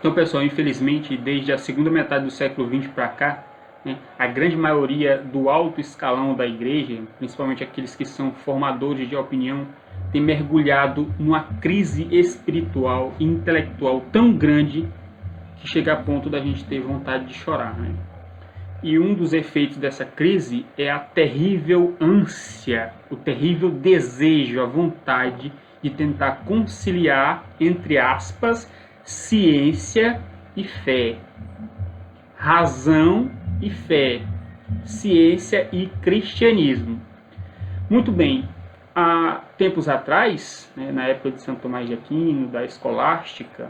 Então, pessoal, infelizmente, desde a segunda metade do século XX para cá, a grande maioria do alto escalão da igreja, principalmente aqueles que são formadores de opinião, tem mergulhado numa crise espiritual e intelectual tão grande que chega a ponto da gente ter vontade de chorar. E um dos efeitos dessa crise é a terrível ânsia, o terrível desejo, a vontade de tentar conciliar, entre aspas, ciência e fé, razão e fé, ciência e cristianismo. Muito bem, há tempos atrás, na época de Santo Tomás de Aquino, da escolástica,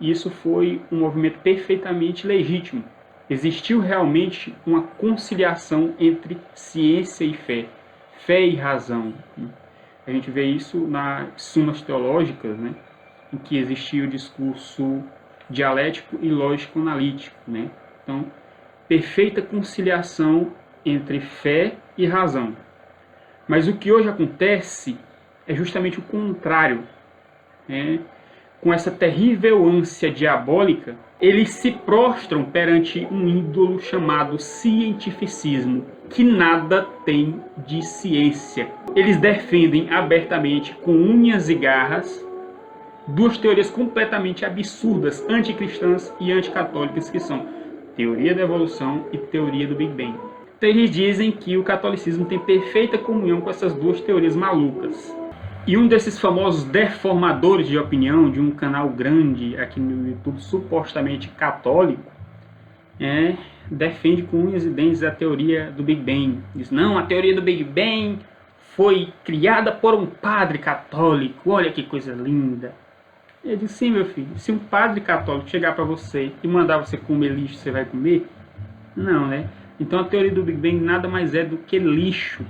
isso foi um movimento perfeitamente legítimo. Existiu realmente uma conciliação entre ciência e fé e razão. A gente vê isso nas sumas teológicas, em que existia o discurso dialético e lógico-analítico. Então, perfeita conciliação entre fé e razão. Mas o que hoje acontece é justamente o contrário. Com essa terrível ânsia diabólica, eles se prostram perante um ídolo chamado cientificismo, que nada tem de ciência. Eles defendem abertamente, com unhas e garras, duas teorias completamente absurdas, anticristãs e anticatólicas, que são teoria da evolução e teoria do Big Bang. Então eles dizem que o catolicismo tem perfeita comunhão com essas duas teorias malucas. E um desses famosos deformadores de opinião de um canal grande aqui no YouTube, supostamente católico, defende com unhas e dentes a teoria do Big Bang. Diz, não, a teoria do Big Bang foi criada por um padre católico, olha que coisa linda. Eu disse, sim, meu filho, se um padre católico chegar para você e mandar você comer lixo, você vai comer? Não, Então a teoria do Big Bang nada mais é do que lixo.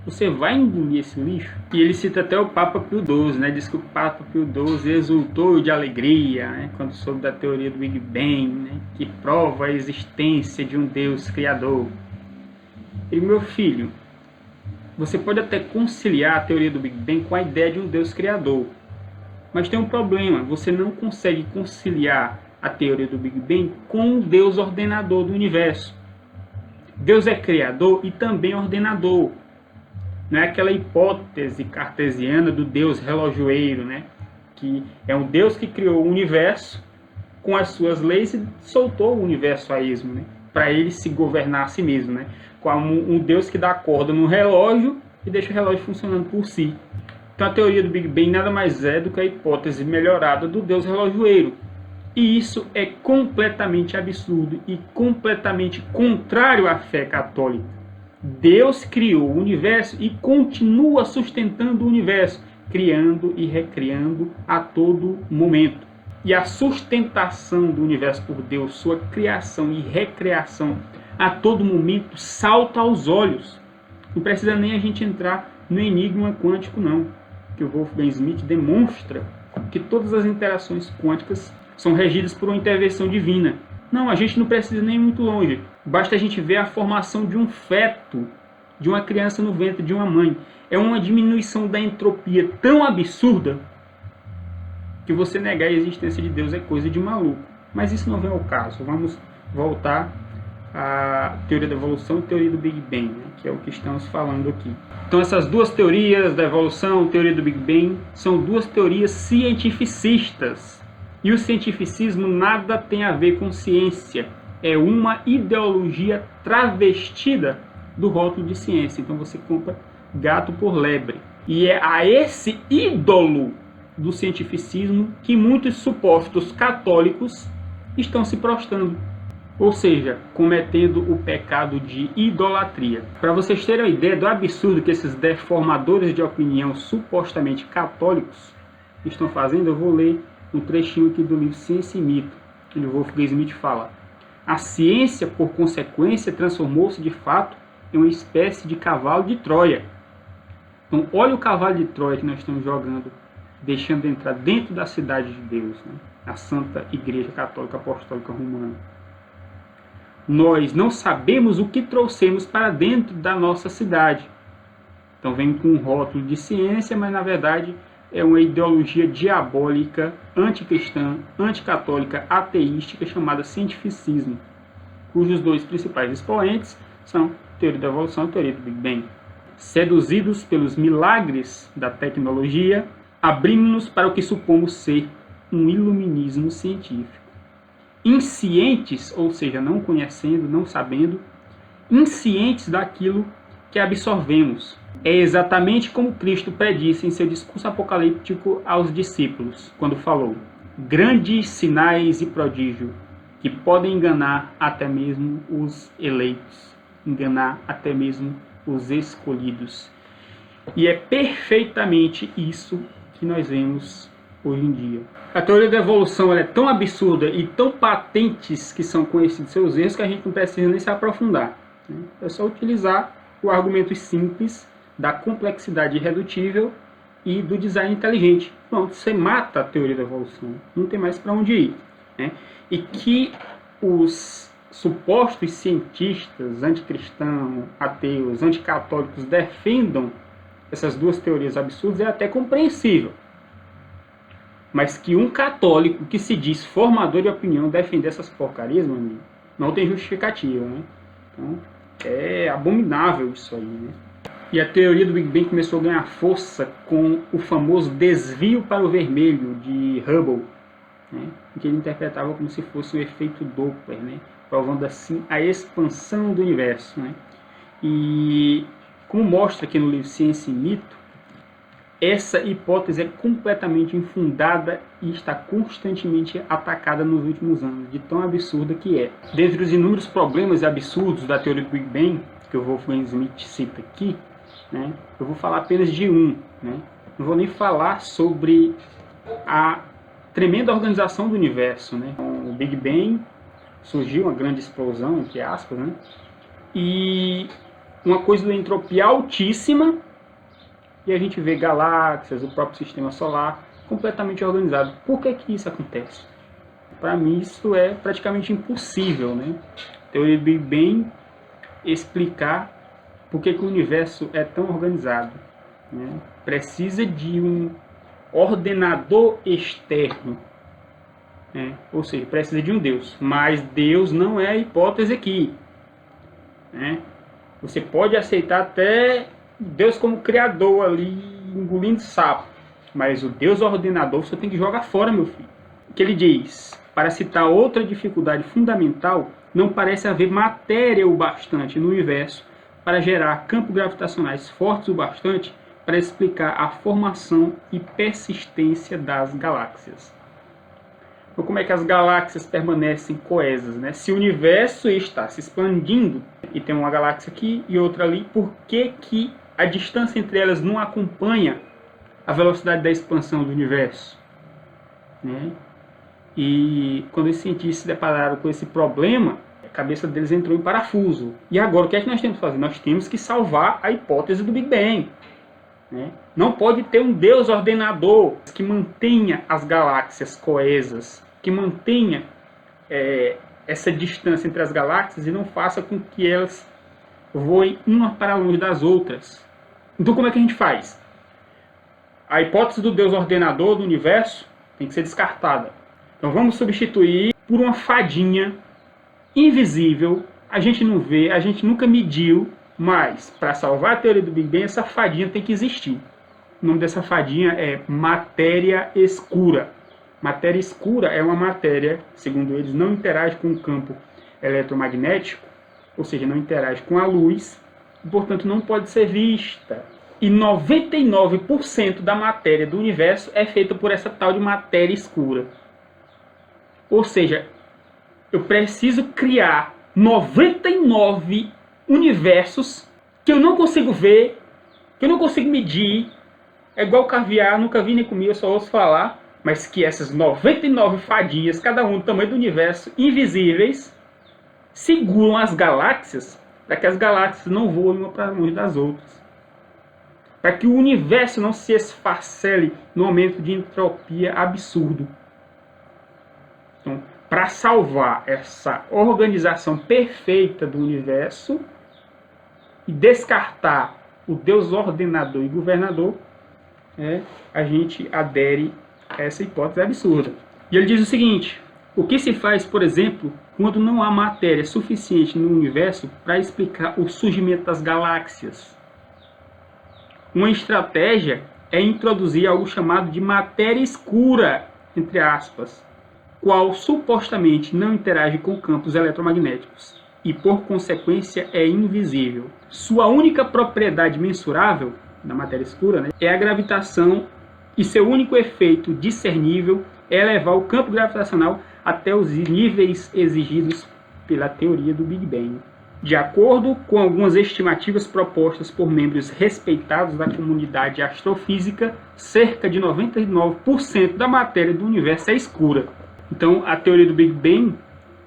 Você vai engolir esse lixo? E ele cita até o Papa Pio XII, Diz que o Papa Pio XII exultou de alegria, quando soube da teoria do Big Bang, que prova a existência de um Deus criador. E meu filho, você pode até conciliar a teoria do Big Bang com a ideia de um Deus criador. Mas tem um problema, você não consegue conciliar a teoria do Big Bang com o Deus ordenador do universo. Deus é criador e também ordenador. Não é aquela hipótese cartesiana do Deus relojoeiro, que é um Deus que criou o universo com as suas leis e soltou o universo a esmo, para ele se governar a si mesmo, como um Deus que dá corda no relógio e deixa o relógio funcionando por si. Então a teoria do Big Bang nada mais é do que a hipótese melhorada do Deus relojoeiro. E isso é completamente absurdo e completamente contrário à fé católica. Deus criou o universo e continua sustentando o universo, criando e recriando a todo momento. E a sustentação do universo por Deus, sua criação e recriação a todo momento salta aos olhos. Não precisa nem a gente entrar no enigma quântico, não. Que o Wolfgang Schmidt demonstra que todas as interações quânticas são regidas por uma intervenção divina. Não, a gente não precisa nem ir muito longe. Basta a gente ver a formação de um feto, de uma criança no ventre de uma mãe. É uma diminuição da entropia tão absurda que você negar a existência de Deus é coisa de maluco. Mas isso não vem ao caso. Vamos voltar à teoria da evolução e teoria do Big Bang, que é o que estamos falando aqui. Então essas duas teorias da evolução, teoria do Big Bang, são duas teorias cientificistas. E o cientificismo nada tem a ver com ciência. É uma ideologia travestida do rótulo de ciência. Então você compra gato por lebre. E é a esse ídolo do cientificismo que muitos supostos católicos estão se prostrando. Ou seja, cometendo o pecado de idolatria. Para vocês terem uma ideia do absurdo que esses deformadores de opinião supostamente católicos estão fazendo, eu vou ler um trechinho aqui do livro Ciência e Mito, onde o Wolfgang Schmidt fala: a ciência, por consequência, transformou-se de fato em uma espécie de cavalo de Troia. Então, olha o cavalo de Troia que nós estamos jogando, deixando entrar dentro da cidade de Deus, a Santa Igreja Católica Apostólica Romana. Nós não sabemos o que trouxemos para dentro da nossa cidade. Então, vem com um rótulo de ciência, mas na verdade é uma ideologia diabólica, anticristã, anticatólica, ateística, chamada cientificismo, cujos dois principais expoentes são a teoria da evolução e a teoria do Big Bang. Seduzidos pelos milagres da tecnologia, abrimos-nos para o que supomos ser um iluminismo científico. Inscientes, ou seja, não conhecendo, não sabendo, inscientes daquilo que absorvemos. É exatamente como Cristo predisse em seu discurso apocalíptico aos discípulos, quando falou: grandes sinais e prodígio que podem enganar até mesmo os eleitos, enganar até mesmo os escolhidos. E é perfeitamente isso que nós vemos hoje em dia. A teoria da evolução ela é tão absurda e tão patentes que são conhecidos seus erros que a gente não precisa nem se aprofundar, né? É só utilizar o argumento simples da complexidade irredutível e do design inteligente. Pronto, você mata a teoria da evolução, não tem mais para onde ir, né? E que os supostos cientistas anticristãos, ateus, anticatólicos defendam essas duas teorias absurdas é até compreensível. Mas que um católico que se diz formador de opinião defender essas porcarias, meu amigo, não tem justificativa, né? Então, é abominável isso aí, né? E a teoria do Big Bang começou a ganhar força com o famoso desvio para o vermelho de Hubble, né? Que ele interpretava como se fosse o efeito Doppler, né? Provando assim a expansão do universo, né? E como mostra aqui no livro Ciência e Mito, essa hipótese é completamente infundada e está constantemente atacada nos últimos anos, de tão absurda que é. Dentre os inúmeros problemas absurdos da teoria do Big Bang, que o Wolfgang Schmidt cita aqui, né, eu vou falar apenas de um. Né? Não vou nem falar sobre a tremenda organização do universo. Né? Com o Big Bang surgiu uma grande explosão, entre aspas, né? E uma coisa da entropia altíssima, e a gente vê galáxias, o próprio sistema solar, completamente organizado. Por que que isso acontece? Para mim isso é praticamente impossível, né? A teoria do Big Bang explicar por que que o universo é tão organizado, né? Precisa de um ordenador externo, né? Ou seja, precisa de um Deus. Mas Deus não é a hipótese aqui, né? Você pode aceitar até Deus como criador ali, engolindo sapo. Mas o Deus ordenador você tem que jogar fora, meu filho. O que ele diz? Para citar outra dificuldade fundamental, não parece haver matéria o bastante no universo para gerar campos gravitacionais fortes o bastante para explicar a formação e persistência das galáxias. Então, como é que as galáxias permanecem coesas, né? Se o universo está se expandindo e tem uma galáxia aqui e outra ali, por que que a distância entre elas não acompanha a velocidade da expansão do universo? Né? E quando os cientistas se depararam com esse problema, a cabeça deles entrou em parafuso. E agora o que é que nós temos que fazer? Nós temos que salvar a hipótese do Big Bang. Né? Não pode ter um Deus ordenador que mantenha as galáxias coesas, que mantenha essa distância entre as galáxias e não faça com que elas voem uma para longe das outras. Então como é que a gente faz? A hipótese do Deus ordenador do universo tem que ser descartada. Então vamos substituir por uma fadinha invisível, a gente não vê, a gente nunca mediu, mas para salvar a teoria do Big Bang essa fadinha tem que existir. O nome dessa fadinha é matéria escura. Matéria escura é uma matéria, segundo eles, não interage com o campo eletromagnético, ou seja, não interage com a luz, e, portanto não pode ser vista. E 99% da matéria do universo é feita por essa tal de matéria escura. Ou seja, eu preciso criar 99 universos que eu não consigo ver, que eu não consigo medir. É igual caviar, nunca vi nem comi, eu só ouço falar. Mas que essas 99 fadinhas, cada um do tamanho do universo, invisíveis, seguram as galáxias para que as galáxias não voem uma para longe das outras. Para que o universo não se esfacele no momento de entropia absurdo. Então, para salvar essa organização perfeita do universo e descartar o Deus ordenador e governador, a gente adere a essa hipótese absurda. E ele diz o seguinte: o que se faz, por exemplo, quando não há matéria suficiente no universo para explicar o surgimento das galáxias? Uma estratégia é introduzir algo chamado de matéria escura, entre aspas, qual supostamente não interage com campos eletromagnéticos e, por consequência, é invisível. Sua única propriedade mensurável da matéria escura, né, é a gravitação, e seu único efeito discernível é elevar o campo gravitacional até os níveis exigidos pela teoria do Big Bang. De acordo com algumas estimativas propostas por membros respeitados da comunidade astrofísica, cerca de 99% da matéria do universo é escura. Então, a teoria do Big Bang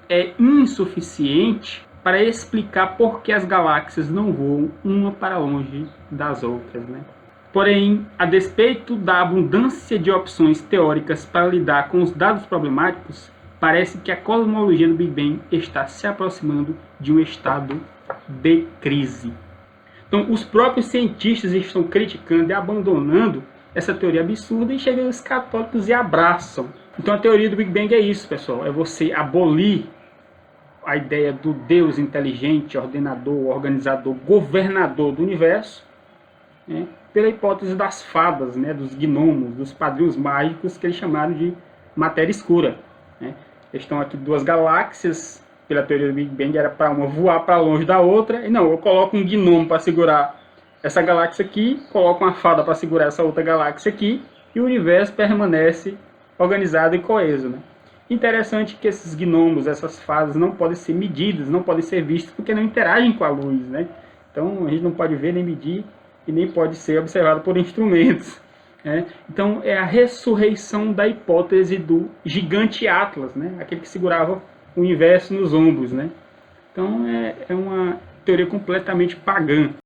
é insuficiente para explicar por que as galáxias não voam uma para longe das outras, né? Porém, a despeito da abundância de opções teóricas para lidar com os dados problemáticos, parece que a cosmologia do Big Bang está se aproximando de um estado de crise. Então, os próprios cientistas estão criticando e abandonando essa teoria absurda, e chegam os católicos e abraçam. Então, a teoria do Big Bang é isso, pessoal: é você abolir a ideia do Deus inteligente, ordenador, organizador, governador do universo, né, pela hipótese das fadas, né, dos gnomos, dos padrinhos mágicos, que eles chamaram de matéria escura, né. Estão aqui duas galáxias, pela teoria do Big Bang era para uma voar para longe da outra, e não, eu coloco um gnomo para segurar essa galáxia aqui, coloco uma fada para segurar essa outra galáxia aqui, e o universo permanece organizado e coeso, né. Interessante que esses gnomos, essas fadas, não podem ser medidas, não podem ser vistas, porque não interagem com a luz, né. Então a gente não pode ver nem medir, e nem pode ser observado por instrumentos, né? Então é a ressurreição da hipótese do gigante Atlas, né? Aquele que segurava o universo nos ombros, né? Então é uma teoria completamente pagã.